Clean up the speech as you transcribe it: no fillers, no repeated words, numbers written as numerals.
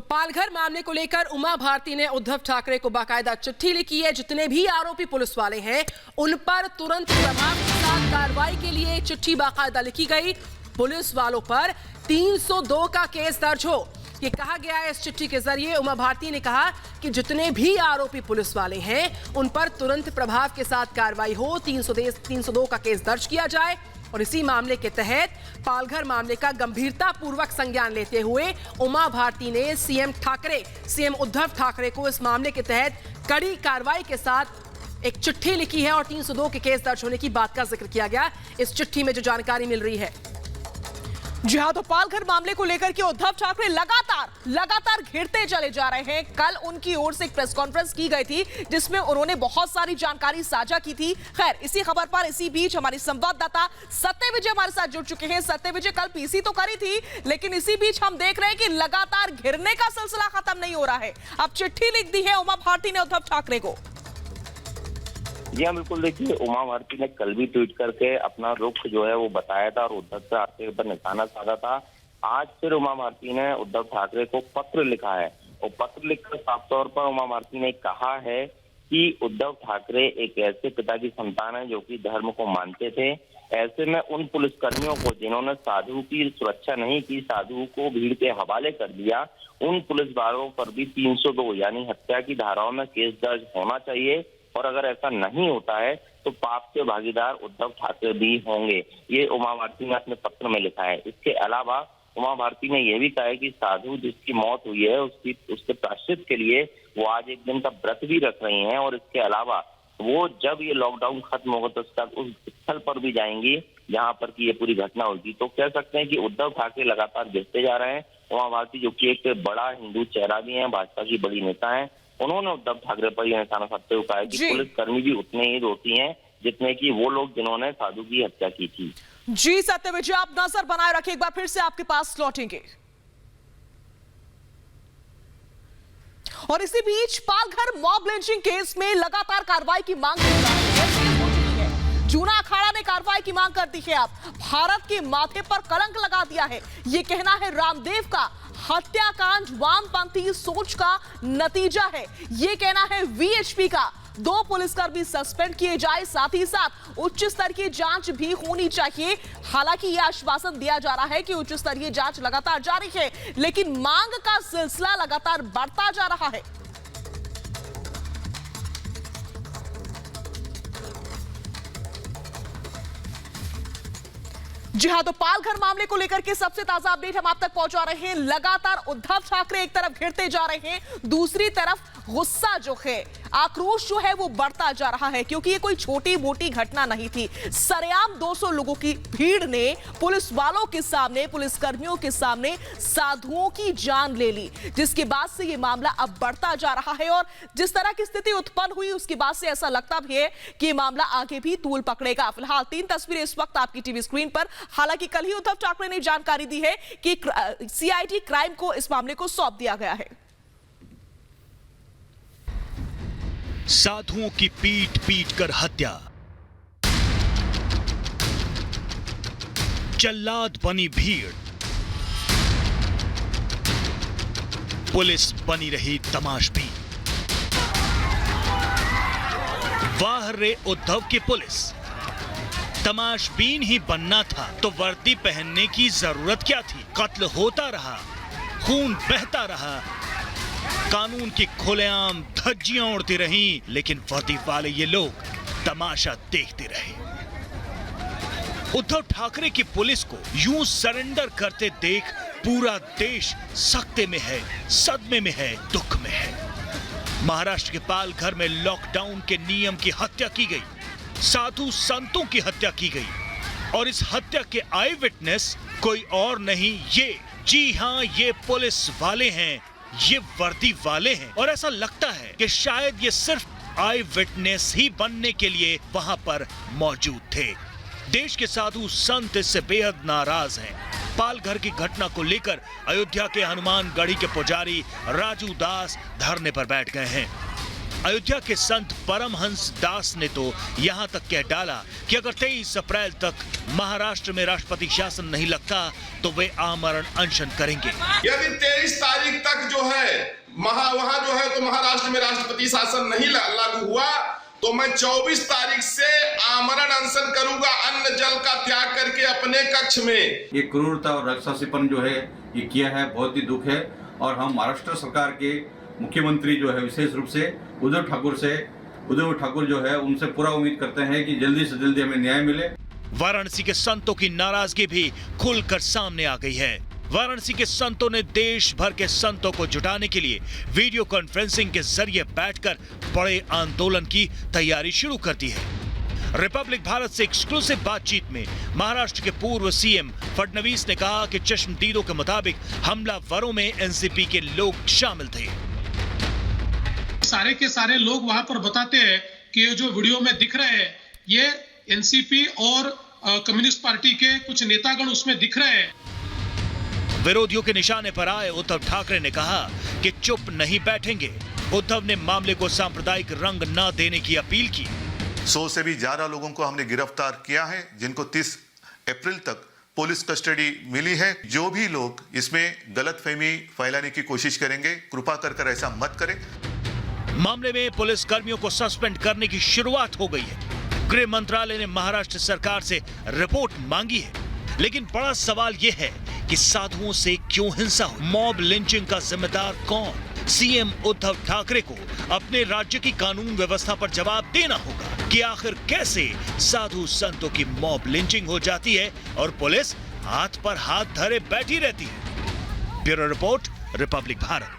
तो पालघर मामले को लेकर उमा भारती ने उद्धव ठाकरे को बाकायदा चिट्ठी लिखी है। जितने भी आरोपी पुलिस वाले हैं उन पर तुरंत प्रभाव के साथ कार्रवाई के लिए चिट्ठी बाकायदा लिखी गई। पुलिस वालों पर 302 का केस दर्ज हो, ये कहा गया है। इस चिट्ठी के जरिए उमा भारती ने कहा कि जितने भी आरोपी पुलिस वाले हैं उन पर तुरंत प्रभाव के साथ कार्रवाई हो, 302 का केस दर्ज किया जाए। और इसी मामले के तहत पालघर मामले का गंभीरता पूर्वक संज्ञान लेते हुए उमा भारती ने सीएम उद्धव ठाकरे को इस मामले के तहत कड़ी कार्रवाई के साथ एक चिट्ठी लिखी है और 302 के केस दर्ज होने की बात का जिक्र किया गया इस चिट्ठी में जो जानकारी मिल रही है। जी हां, तो पालघर मामले को लेकर के उद्धव ठाकरे लगातार घिरते चले जा रहे हैं। कल उनकी ओर से एक प्रेस कॉन्फ्रेंस की गई थी जिसमें उन्होंने बहुत सारी जानकारी साझा की थी। खैर, इसी खबर पर इसी बीच हमारी संवाददाता सत्य विजय हमारे साथ जुड़ चुके हैं। सत्य विजय, कल पीसी तो करी थी, लेकिन इसी बीच हम देख रहे हैं कि लगातार घिरने का सिलसिला खत्म नहीं हो रहा है। अब चिट्ठी लिख दी है उमा भारती ने उद्धव ठाकरे को। जी हाँ, बिल्कुल। देखिए, उमा भारती ने कल भी ट्वीट करके अपना रुख जो है वो बताया था और उद्धव ठाकरे पर निशाना साधा था। आज फिर उमा भारती ने उद्धव ठाकरे को पत्र लिखा है और पत्र लिखकर साफ तौर पर उमा भारती ने कहा है कि उद्धव ठाकरे एक ऐसे पिता की संतान है जो कि धर्म को मानते थे। ऐसे में उन पुलिसकर्मियों को जिन्होंने साधु की सुरक्षा नहीं की, साधु को भीड़ के हवाले कर दिया, उन पुलिस वालों पर भी 302 यानी हत्या की धाराओं में केस दर्ज होना चाहिए। और अगर ऐसा नहीं होता है तो पाप के भागीदार उद्धव ठाकरे भी होंगे, ये उमा भारती ने अपने पत्र में लिखा है। इसके अलावा उमा भारती ने यह भी कहा है कि साधु जिसकी मौत हुई है उसके प्रायश्चित के लिए वो आज एक दिन का व्रत भी रख रही हैं। और इसके अलावा वो जब ये लॉकडाउन खत्म होगा तो तक उस स्थल पर भी जाएंगी जहां पर की ये पूरी घटना हुई। तो कह सकते हैं कि उद्धव ठाकरे लगातार गिरते जा रहे हैं। उमा भारती जो कि एक बड़ा हिंदू चेहरा भी है, भाजपा की बड़ी नेता है, उन्होंने उद्धव ठाकरे पर यह निशाना साधते हुए कहा कि पुलिसकर्मी भी उतने ही दोषी हैं जितने कि वो लोग जिन्होंने साधु की हत्या की थी। जी सत्य विजय, आप नजर बनाए रखिए, एक बार फिर से आपके पास लौटेंगे। और इसी बीच पालघर मॉब लिंचिंग केस में लगातार कार्रवाई की मांग की जा रही है। जूना अखाड़ा ने कार्रवाई की मांग कर दी है। अब भारत के माथे पर कलंक लगा दिया है, ये कहना है रामदेव का। हत्याकांड वामपंथी सोच का नतीजा है, ये कहना है वीएचपी का। 2 पुलिसकर्मी सस्पेंड किए जाए, साथ ही साथ उच्च स्तर की जांच भी होनी चाहिए। हालांकि यह आश्वासन दिया जा रहा है कि उच्च स्तरीय जांच लगातार जारी है, लेकिन मांग का सिलसिला लगातार बढ़ता जा रहा है। जी हां, तो पालघर मामले को लेकर के सबसे ताजा अपडेट हम आप तक पहुंचा रहे हैं। लगातार उद्धव ठाकरे एक तरफ घिरते जा रहे हैं, दूसरी तरफ गुस्सा जो है, आक्रोश जो है वो बढ़ता जा रहा है, क्योंकि ये कोई छोटी मोटी घटना नहीं थी। सरेआम 200 लोगों की भीड़ ने पुलिस वालों के सामने, पुलिसकर्मियों के सामने साधुओं की जान ले ली, जिसके बाद से ये मामला अब बढ़ता जा रहा है। और जिस तरह की स्थिति उत्पन्न हुई उसके बाद से ऐसा लगता भी है कि ये मामला आगे भी तूल पकड़ेगा। फिलहाल 3 तस्वीरें इस वक्त आपकी टीवी स्क्रीन पर। हालांकि कल ही उद्धव ठाकरे ने जानकारी दी है कि सीआईडी क्राइम को इस मामले को सौंप दिया गया है। साधुओं की पीट पीट कर हत्या, जल्लाद बनी भीड़, पुलिस बनी रही तमाशबीन। वाह रे उद्धव की पुलिस, तमाशबीन ही बनना था तो वर्दी पहनने की जरूरत क्या थी। कत्ल होता रहा, खून बहता रहा, कानून की खुलेआम धज्जियां उड़ती रहीं, लेकिन वर्दी वाले ये लोग तमाशा देखते रहे। उद्धव ठाकरे की पुलिस को यूं सरेंडर करते देख पूरा देश सख्ते में है, सदमे में है, दुख में है। महाराष्ट्र के पालघर में लॉकडाउन के नियम की हत्या की गई, साधु संतों की हत्या की गई और इस हत्या के आई विटनेस कोई और नहीं, जी हां, ये पुलिस वाले हैं, ये वर्दी वाले हैं। और ऐसा लगता है कि शायद ये सिर्फ आई विटनेस ही बनने के लिए वहां पर मौजूद थे। देश के साधु संत इससे बेहद नाराज हैं। पालघर की घटना को लेकर अयोध्या के हनुमानगढ़ी के पुजारी राजू दास धरने पर बैठ गए हैं। अयोध्या के संत परमहंस दास ने तो यहां तक कह डाला कि अगर 23 अप्रैल तक महाराष्ट्र में राष्ट्रपति शासन नहीं लगता तो वे आमरण अनशन करेंगे। यदि 23 तारीख तक जो है वहां जो है तो महाराष्ट्र में राष्ट्रपति शासन नहीं लागू हुआ, तो मैं 24 तारीख से आमरण अनशन करूंगा, अन्न जल का त्याग करके अपने कक्ष में। ये क्रूरता और राक्षसीपन जो है ये किया है, बहुत ही दुख है। और हम महाराष्ट्र सरकार के मुख्यमंत्री जो है विशेष रूप से उद्धव ठाकुर जो है उनसे पूरा उम्मीद करते हैं कि जल्दी से जल्दी हमें न्याय मिले। वाराणसी के संतों की नाराजगी भी खुलकर सामने आ गई है। वाराणसी के संतों ने देश भर के संतों को जुटाने के लिए वीडियो कॉन्फ्रेंसिंग के जरिए बैठकर बड़े आंदोलन की तैयारी शुरू कर दी है। रिपब्लिक भारत से एक्सक्लूसिव बातचीत में महाराष्ट्र के पूर्व सीएम फडणवीस ने कहा कि चश्मदीदों के मुताबिक हमलावरों में एनसीपी के लोग शामिल थे। सारे के सारे लोग वहां पर बताते हैं कि ये जो वीडियो में दिख रहे हैं ये एनसीपी और कम्युनिस्ट पार्टी के कुछ नेतागण उसमें दिख रहे हैं। विरोधियों के निशाने पर आए उद्धव ठाकरे ने कहा कि चुप नहीं बैठेंगे। उद्धव ने मामले को सांप्रदायिक रंग न देने की अपील की। 100 से भी ज्यादा लोगों को हमने गिरफ्तार किया है, जिनको 30 अप्रैल तक पुलिस कस्टडी मिली है। जो भी लोग इसमें गलतफहमी फैलाने की कोशिश करेंगे, कृपा कर ऐसा मत करें। मामले में पुलिस कर्मियों को सस्पेंड करने की शुरुआत हो गई है। गृह मंत्रालय ने महाराष्ट्र सरकार से रिपोर्ट मांगी है, लेकिन बड़ा सवाल यह है कि साधुओं से क्यों हिंसा हुई? मॉब लिंचिंग का जिम्मेदार कौन? सीएम उद्धव ठाकरे को अपने राज्य की कानून व्यवस्था पर जवाब देना होगा कि आखिर कैसे साधु संतों की मॉब लिंचिंग हो जाती है और पुलिस हाथ पर हाथ धरे बैठी रहती है। Bureau report, Republic Bharat.